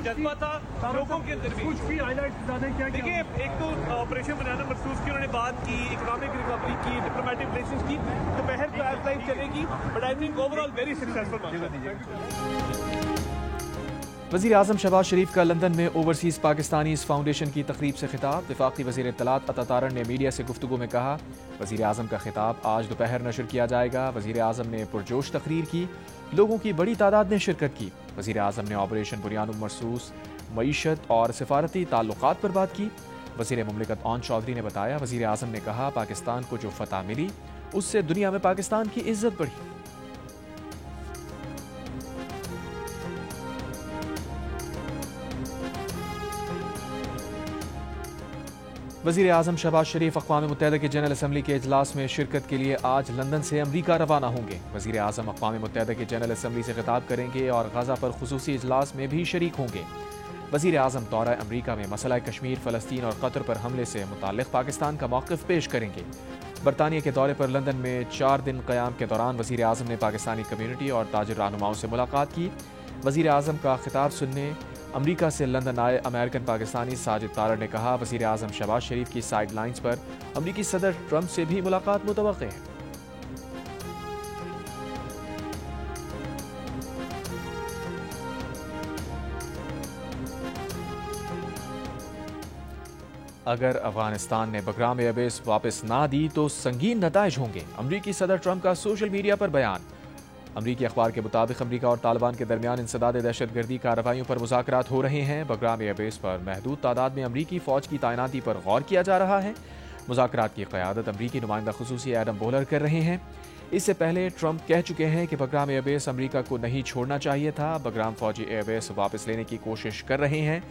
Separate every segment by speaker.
Speaker 1: जज्बा था लोगों के अंदर भी।
Speaker 2: कुछ भी हाईलाइट
Speaker 1: देखिए, एक तो ऑपरेशन बनाना मखसूस की उन्होंने बात की, इकोनॉमिक रिकवरी की, डिप्लोमेटिक रिलेशंस की, दोपहर को एयरलाइन चलेगी, but I think overall very successful.
Speaker 3: वज़ीर आज़म शहबाज शरीफ का लंदन में ओवरसीज़ पाकिस्तानीज़ फाउंडेशन की तकरीब से खिताब। वफाकी वज़ीर इत्तलात अता तारण ने मीडिया से गुफ्तगू में कहा, वज़ीर आज़म का खिताब आज दोपहर नशर किया जाएगा। वज़ीर आज़म ने पुरजोश तकरीर की, लोगों की बड़ी तादाद ने शिरकत की। वज़ीर आज़म ने ऑपरेशन बुनियाद मरसूस, मईशत और सिफारती ताल्लुकात पर बात की। वज़ीर मुमलिकत ओन चौधरी ने बताया, वज़ीर आज़म ने कहा, पाकिस्तान को जो फतह मिली उससे दुनिया में पाकिस्तान की इज्जत बढ़ी। वज़ीर आज़म शहबाज शरीफ अक़वाम मुत्तहिदा की जनरल असम्बली के इजलास में शिरकत के लिए आज लंदन से अमरीका रवाना होंगे। वज़ीर आज़म अक़वाम मुत्तहिदा की जनरल असम्बली से खिताब करेंगे और गज़ा पर खुसूसी इजलास में भी शरीक होंगे। वज़ीर आज़म दौरा अमरीका में मसला कश्मीर, फ़लस्तीन और कतर पर हमले से मुताल्लिक़ पाकिस्तान का मौक़िफ़ पेश करेंगे। बरतानिया के दौरे पर लंदन में 4 दिन क़याम के दौरान वज़ीर आज़म ने पाकिस्तानी कम्यूनिटी और ताजिर रहनुमाओं से मुलाकात की। वज़ीर आज़म का खिताब सुनने अमरीका से लंदन आए अमेरिकन पाकिस्तानी साजिद तारड़ ने कहा, वज़ीर आज़म शहबाज शरीफ की साइड लाइन्स पर अमरीकी सदर ट्रंप से भी मुलाकात मुतवक्के है। अगर अफगानिस्तान ने बकराम एयरबेस वापस ना दी तो संगीन नताइज होंगे। अमरीकी सदर ट्रंप का सोशल मीडिया पर बयान। अमरीकी अखबार के मुताबिक अमरीका और तालिबान के दरमियान इंसदाद दहशतगर्दी कार्रवाइयों पर मुज़ाकरात हो रहे हैं। बकराम एयरबेस पर महदूद तादाद में अमरीकी फ़ौज की तैनाती पर गौर किया जा रहा है। मुज़ाकरात की क़यादत अमरीकी नुमाइंदा खुसूसी एडम बोलर कर रहे हैं। इससे पहले ट्रंप कह चुके हैं कि बकराम एयरबेस अमरीका को नहीं छोड़ना चाहिए था। बकराम फ़ौजी एयरबेस वापस लेने की कोशिश कर रहे हैं।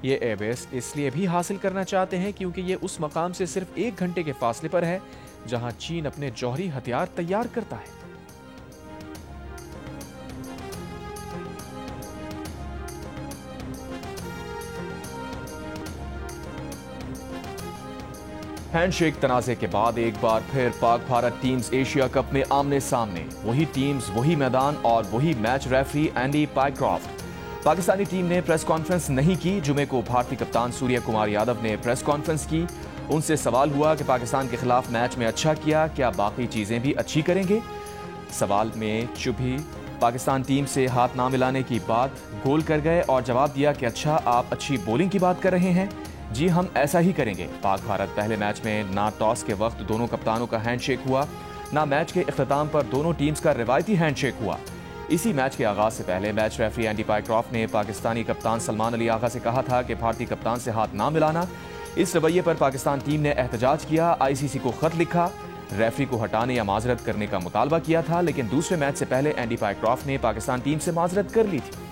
Speaker 3: ये एयरबेस इसलिए भी हासिल करना चाहते हैं क्योंकि ये उस मकाम से सिर्फ 1 घंटे के फासले पर है जहां चीन अपने जौहरी हथियार तैयार करता है। हैंडशेक तनाज़े के बाद एक बार फिर Pak Bharat teams Asia cup में आमने सामने। वही टीम्स, वही मैदान और वही match referee Andy Pycroft. Pakistani team ने प्रेस कॉन्फ्रेंस नहीं की। जुमे को भारतीय कप्तान सूर्य कुमार यादव ने प्रेस कॉन्फ्रेंस की। उनसे सवाल हुआ कि पाकिस्तान के खिलाफ मैच में अच्छा किया, क्या बाकी चीजें भी अच्छी करेंगे। सवाल में चुभी पाकिस्तान टीम से हाथ ना मिलाने की बात गोल कर गए और जवाब दिया कि अच्छा, आप अच्छी बॉलिंग की बात कर रहे हैं, जी हम ऐसा ही करेंगे। पाक भारत पहले मैच में ना टॉस के वक्त दोनों कप्तानों का हैंडशेक हुआ, ना मैच के इख्तिताम पर दोनों टीम्स का रिवायती हैंडशेक हुआ। इसी मैच के आगाज से पहले मैच रेफरी एंडी पाइक्रॉफ्ट ने पाकिस्तानी कप्तान सलमान अली आगा से कहा था कि भारतीय कप्तान से हाथ ना मिलाना। इस रवैये पर पाकिस्तान टीम ने एहतजाज किया, आईसीसी को खत लिखा, रेफरी को हटाने या माजरत करने का मुतालबा किया था। लेकिन दूसरे मैच से पहले एंडी पाइक्रॉफ्ट ने पाकिस्तान टीम से माजरत कर ली थी।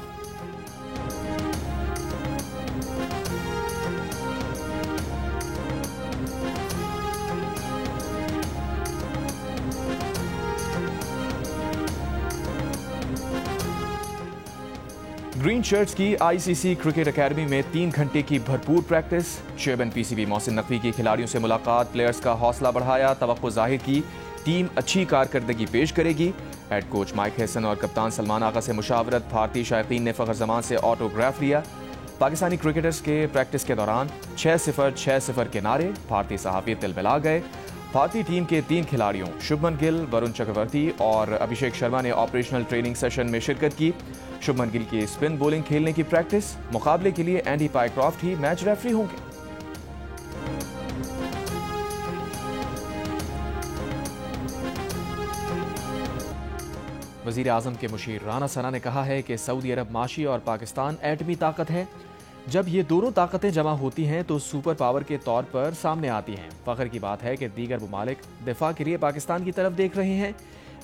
Speaker 3: ग्रीन शर्ट्स की आईसीसी क्रिकेट एकेडमी में 3 घंटे की भरपूर practice. Chairman PCB Mohsin Naqvi की खिलाड़ियों से मुलाकात, प्लेयर्स का हौसला बढ़ाया, तवक्को जाहिर की टीम अच्छी कारकर्दगी पेश करेगी। हेड कोच माइक हैसन और कप्तान सलमान आगा से मुशावरत। भारतीय शायकीन ने फखर जमान से ऑटोग्राफ लिया। पाकिस्तानी क्रिकेटर्स के प्रैक्टिस के दौरान 6-0 6-0 के नारे, भारतीय सहाफ़ी तिलमिला गए। भारतीय टीम के 3 खिलाड़ियों शुभमन गिल, वरुण चक्रवर्ती और अभिषेक शर्मा ने ऑपरेशनल ट्रेनिंग सेशन में शिरकत की। शुभमन गिल की स्पिन बॉलिंग खेलने की प्रैक्टिस। मुकाबले के लिए एंडी पाइक्रॉफ्ट ही मैच रेफरी होंगे। वजीर आजम के मुशीर राना सना ने कहा है कि सऊदी अरब माशी और पाकिस्तान एटमी ताकत है। जब ये दोनों ताकतें जमा होती हैं तो सुपर पावर के तौर पर सामने आती हैं। फख्र की बात है कि दीगर ममालिक दिफा के लिए पाकिस्तान की तरफ देख रहे हैं।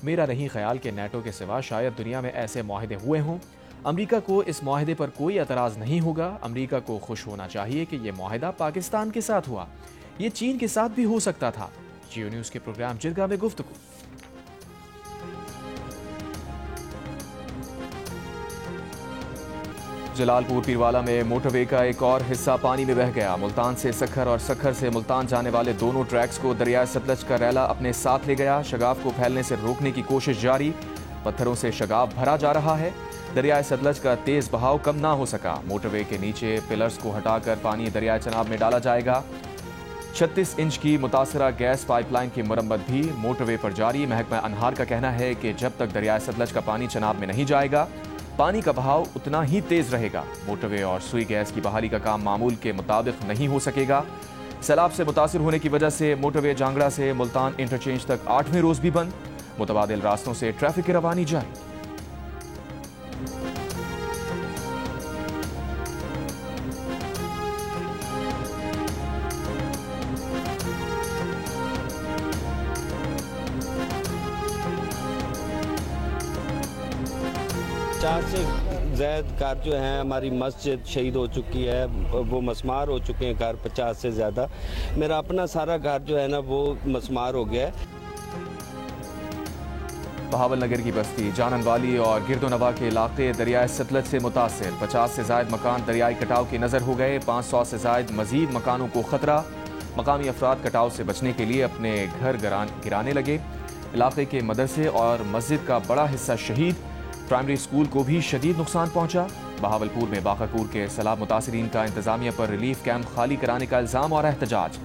Speaker 3: मेरा नहीं ख्याल कि नेटो के सिवा शायद दुनिया में ऐसे माहदे हुए हों। अमरीका को इस माहदे पर कोई एतराज़ नहीं होगा। अमरीका को खुश होना चाहिए कि यह माहदा पाकिस्तान के साथ हुआ। ये चीन के साथ भी हो सकता था। जियो न्यूज़ के प्रोग्राम जिरगा में गुफ्तगू। जलालपुर पीरवाला में मोटरवे का एक और हिस्सा पानी में बह गया। मुल्तान से सखर और सखर से मुल्तान जाने वाले दोनों ट्रैक्स को दरिया सतलज का रैला अपने साथ ले गया। शगाफ को फैलने से रोकने की कोशिश जारी। पत्थरों से शगाफ भरा जा रहा है। दरियाए सतलज का तेज बहाव कम ना हो सका। मोटरवे के नीचे पिलर्स को हटाकर पानी दरियाए चनाब में डाला जाएगा। 36 इंच की मुतासरा गैस पाइपलाइन की मरम्मत भी मोटरवे पर जारी। महकमा अनहार का कहना है कि जब तक दरियाए सतलज का पानी चनाब में नहीं जाएगा, पानी का बहाव उतना ही तेज रहेगा। मोटरवे और सुई गैस की बहाली का काम मामूल के मुताबिक नहीं हो सकेगा। सैलाब से मुतासिर होने की वजह से मोटरवे जांगड़ा से मुल्तान इंटरचेंज तक 8वें रोज भी बंद। मुतबादिल रास्तों से ट्रैफिक की रवानी जारी।
Speaker 2: चार से ज़्यादा कार जो हैं हमारी मस्जिद शहीद हो चुकी है, वो मसमार हो चुके हैं कार 50 से ज़्यादा। मेरा अपना सारा घर जो है ना वो मसमार हो गया है।
Speaker 3: बहावल नगर की बस्ती जानन वाली और गिरदोनवा के इलाके दरियाए सतलज से मुतासिर। 50 से ज़ायद मकान दरियाई कटाव की नज़र हो गए। 500 से ज़ायद मजीद मकानों को खतरा। मकामी अफराद कटाव से बचने के लिए अपने घर गिराने लगे। इलाके के मदरसे और मस्जिद का बड़ा हिस्सा शहीद। प्राइमरी स्कूल को भी शदीद नुकसान पहुंचा। बहावलपुर में बाकरपुर के सैलाब मुतासरीन का इंतजामिया पर रिलीफ कैंप खाली कराने का इल्जाम और एहतजाज।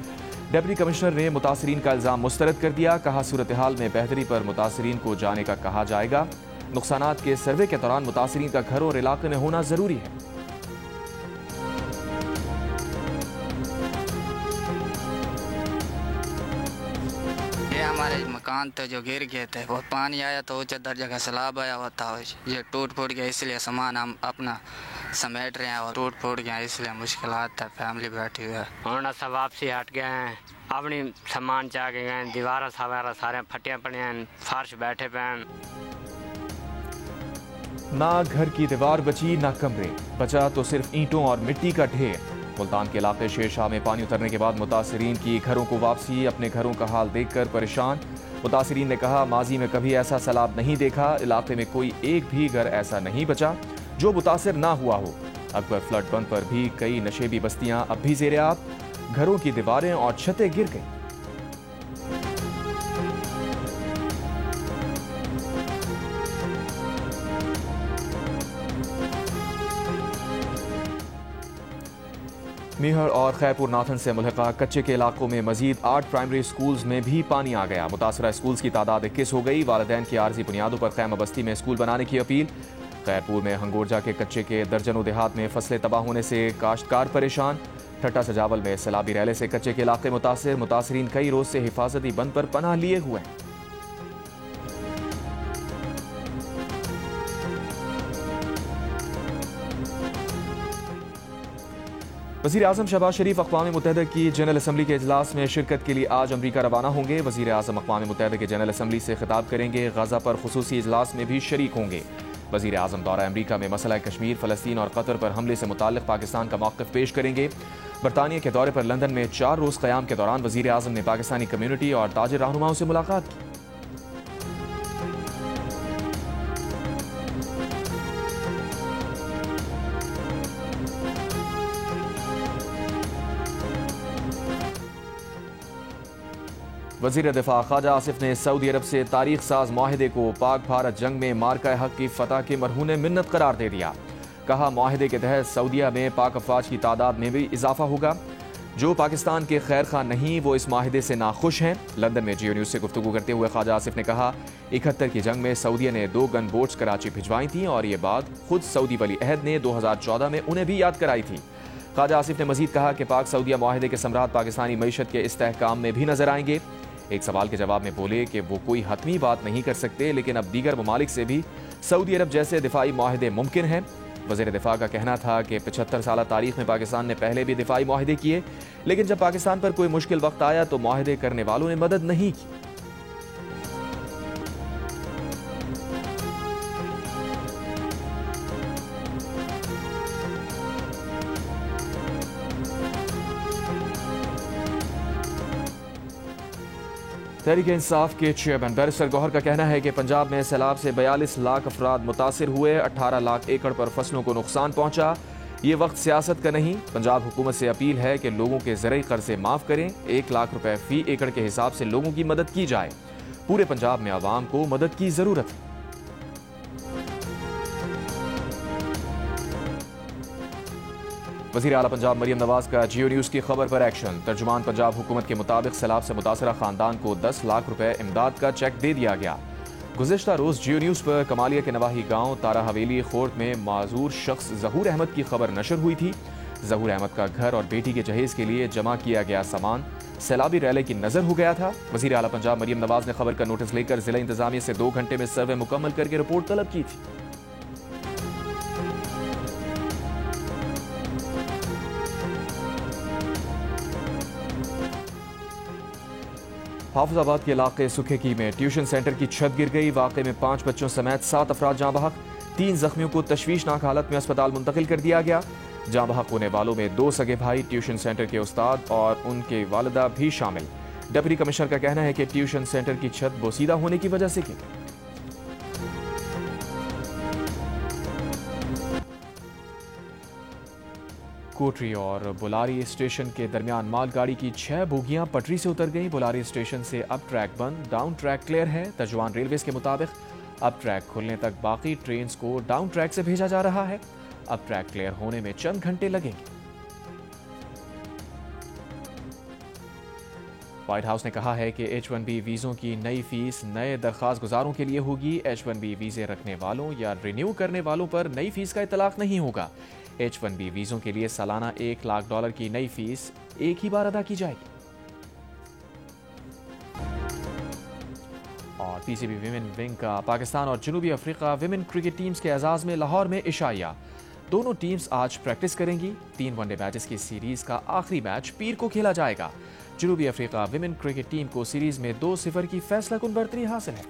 Speaker 3: डिप्टी कमिश्नर ने मुतासरीन का इल्जाम मुस्तरद कर दिया। कहा सूरत हाल में बेहतरी पर मुतासरीन को जाने का कहा जाएगा। नुकसानात के सर्वे के दौरान मुतासरीन का घर और इलाके में होना जरूरी है।
Speaker 4: हमारे मकान तो जो गिर गए थे, वो पानी आया तो ऊंचे दर्जे का सैलाब आया हुआ था, ये टूट फूट गया, इसलिए सामान हम अपना समेट रहे हैं और टूट फूट गया, इसलिए मुश्किलात है। फैमिली बैठी हुई है।
Speaker 5: हम सब वापसी हट गए हैं, अपनी सामान चाह के गए। दीवार सवारा सारे फटिया पड़े हैं, फर्श बैठे पे हैं।
Speaker 3: ना घर की दीवार बची ना कमरे, बचा तो सिर्फ ईंटों और मिट्टी का ढेर। मुल्तान के इलाके शेरशाह में पानी उतरने के बाद मुतासरीन की घरों को वापसी। अपने घरों का हाल देखकर परेशान मुतासरीन ने कहा, माजी में कभी ऐसा सैलाब नहीं देखा। इलाके में कोई एक भी घर ऐसा नहीं बचा जो मुतासिर ना हुआ हो। अकबर फ्लड बंद पर भी कई नशेबी बस्तियां अब भी ज़ेरे आब। घरों की दीवारें और छतें गिर गई। मीहर और खैरपुर नाथन से मुल्हिका कच्चे के इलाकों में मजीद 8 प्राइमरी स्कूल्स में भी पानी आ गया। मुतासरा स्कूल्स की तादाद 21 हो गई। वालिदैन की आर्जी बुनियादों पर खैमा बस्ती में स्कूल बनाने की अपील। खैरपुर में हंगोरजा के कच्चे के दर्जनों देहात में फसलें तबाह होने से काश्तकार परेशान। ठट्टा सजावल में सैलाबी रैले से कच्चे के इलाके मुतासिर। मुतासरीन कई रोज से हिफाजती बंद पर पनाह लिए हुए हैं। वज़ीर आज़म शहबाज शरीफ अक़वाम मुत्तहिदा की जनरल असम्बली के इजलास में शिरकत के लिए आज अमरीका रवाना होंगे। वज़ीर आज़म अक़वाम मुत्तहिदा के जनरल असम्बली से खिताब करेंगे। गज़ा पर खुसूसी इजलास में भी शरीक होंगे। वज़ीर आज़म दौरा अमरीका में मसला कश्मीर, फ़लस्तीन और कतर पर हमले से मुताल्लिक़ पाकिस्तान का मौक़िफ़ पेश करेंगे। बरतानिया के दौरे पर लंदन में 4 रोज़ क़याम के दौरान वज़ीर आज़म ने पाकिस्तानी कम्यूनिटी और ताजिर रहनुमाओं से मुलाकात की। वज़ीर दिफा ख्वाजा आसिफ ने सऊदी अरब से तारीख साज माहिदे को पाक भारत जंग में मार्का हक की फतह के मरहून मिन्नत करार दे दिया। कहा, माहिदे के तहत सऊदिया में पाक अफवाज की तादाद में भी इजाफा होगा। जो पाकिस्तान के खैर खा नहीं वो इस माहिदे से नाखुश हैं। लंदन में जियो न्यूज़ से गुफ्तगू करते हुए ख्वाजा आसिफ ने कहा, 71 की जंग में सऊदिया ने 2 गन बोट्स कराची भिजवाई थी और ये बात खुद सऊदी वली अहद ने 2014 में उन्हें भी याद कराई थी। ख्वाजा आसिफ ने मजीद कहा कि पाक सऊदिया माहिदे के सम्राट पाकिस्तानी मईशत के इस्तेहकाम में भी नजर आएंगे। एक सवाल के जवाब में बोले कि वो कोई हतमी बात नहीं कर सकते, लेकिन अब दीगर ममालिक से भी सऊदी अरब जैसे दिफाई माहिदे मुमकिन हैं। वज़ीर दिफा का कहना था कि 75 साल तारीख में पाकिस्तान ने पहले भी दिफाई माहिदे किए, लेकिन जब पाकिस्तान पर कोई मुश्किल वक्त आया तो माहिदे करने वालों ने मदद नहीं की। तहरीक इंसाफ के चेयरमैन बैरिस्टर गौहर का कहना है कि पंजाब में सैलाब से 42 लाख अफराद मुतासिर हुए। 18 लाख एकड़ पर फसलों को नुकसान पहुंचा। ये वक्त सियासत का नहीं। पंजाब हुकूमत से अपील है कि लोगों के ज़रई कर्जे माफ़ करें। 1 लाख रुपए फी एकड़ के हिसाब से लोगों की मदद की जाए। पूरे पंजाब में आवाम को मदद की ज़रूरत है। वज़ीर आला पंजाब मरियम नवाज का जियो न्यूज़ की खबर पर एक्शन। तर्जुमान पंजाब हुकूमत के मुताबिक सैलाब से मुतासरा खानदान को 10 लाख रुपए इमदाद का चेक दे दिया गया। गुज़िश्ता रोज़ जियो न्यूज़ पर कमालिया के नवाही गांव तारा हवेली खोर्द में माजूर शख्स ज़हूर अहमद की खबर नशर हुई थी। ज़हूर अहमद का घर और बेटी के जहेज़ के लिए जमा किया गया सामान सैलाबी रैली की नज़र हो गया था। वज़ीर आला पंजाब मरियम नवाज ने खबर का नोटिस लेकर जिला इंतजामिया से 2 घंटे में सर्वे मुकम्मल करके रिपोर्ट तलब की थी। हाफिजाबाद के इलाके सुखेकी में ट्यूशन सेंटर की छत गिर गई। वाक़े में 5 बच्चों समेत 7 अफराद जाँ बहक। 3 जख्मियों को तशवीशनाक हालत में अस्पताल मुंतकिल कर दिया गया। जाँ बहक होने वालों में 2 सगे भाई, ट्यूशन सेंटर के उस्ताद और उनके वालिदा भी शामिल। डिप्टी कमिश्नर का कहना है कि ट्यूशन सेंटर की छत बोसीदा होने की वजह से गिरी। कोटरी और बुलारी स्टेशन के दरमियान मालगाड़ी की 6 बोगियां पटरी से उतर गईं। बुलारी स्टेशन से अप ट्रैक बंद, डाउन ट्रैक क्लियर है। तर्जुमान रेलवेज के मुताबिक अप ट्रैक खुलने तक बाकी ट्रेन को डाउन ट्रैक से भेजा जा रहा है। अप ट्रैक क्लियर होने में चंद घंटे लगेंगे। व्हाइट हाउस ने कहा है कि H1B वीज़ों की नई फीस नए दरख्वास्त गुजारों के लिए होगी। H1B वीज़े रखने वालों या रिन्यू करने वालों पर नई फीस का इतलाक नहीं होगा। H1B वीज़ों के लिए सालाना $1 लाख की नई फीस एक ही बार अदा की जाएगी। और PCB विमेन विंग का पाकिस्तान और जनूबी अफ्रीका विमेन क्रिकेट टीम्स के एजाज में लाहौर में इशाया। दोनों टीम्स आज प्रैक्टिस करेंगी। 3 वनडे मैचेस की सीरीज का आखिरी मैच पीर को खेला जाएगा। जनूबी अफ्रीका विमेन क्रिकेट टीम को सीरीज में 2-0 की फैसला कुन बढ़तरी हासिल है।